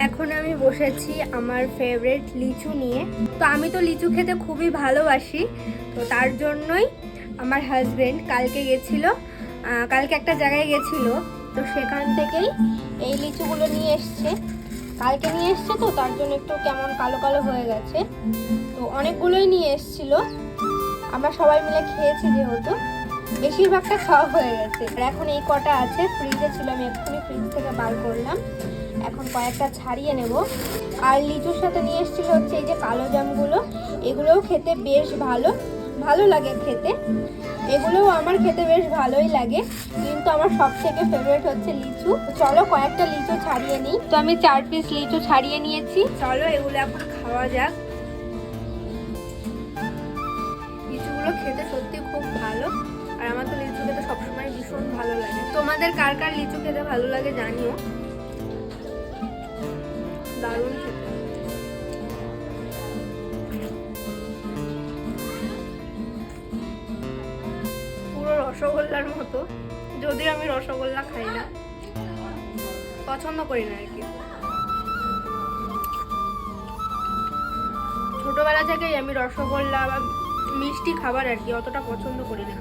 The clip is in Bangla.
এখন আমি বসেছি আমার ফেভারিট লিচু নিয়ে। তো আমি তো লিচু খেতে খুবই ভালোবাসি, তো তার জন্যই আমার হাজবেন্ড কালকে একটা জায়গায় গেছিল, তো সেখান থেকেই এই লিচুগুলো নিয়ে এসছে। কালকে নিয়ে এসছে, তো তার জন্য একটু কেমন কালো কালো হয়ে গেছে। তো অনেকগুলোই নিয়ে এসছিল, আমরা সবাই মিলে খেয়েছি, যেহেতু বেশিরভাগটা খাওয়া হয়ে গেছে। আর এখন এই কটা আছে, ফ্রিজে ছিল, আমি এক্ষুনি ফ্রিজ থেকে বার করলাম। এখন কয়েকটা ছাড়িয়ে নেব। আর লিচুর সাথে নিয়ে এসেছিল হচ্ছে এই যে কালো জামগুলো, এগুলোও খেতে বেশ ভালো লাগে খেতে। এগুলোও আমার খেতে বেশ ভালোই লাগে, কিন্তু আমার সব থেকে ফেভারিট হচ্ছে লিচু। চলো কয়েকটা লিচু ছাড়িয়ে নিই। তো আমি 4 পিস লিচু ছাড়িয়ে নিয়েছি, চলো এগুলো এখন খাওয়া যাক। লিচুগুলো খেতে সত্যি খুব ভালো, আর আমার তো লিচু খেতে সবসময় ভীষণ ভালো লাগে। তোমাদের কার কার লিচু খেতে ভালো লাগে জানিও। দারুণ খেতে। পুরো রসগোল্লার মতো, যদিও আমি রসগোল্লা খাই না, পছন্দ করি না আর কি। ছোটবেলা থেকেই আমি রসগোল্লা বা মিষ্টি খাবার আর কি অতটা পছন্দ করি না।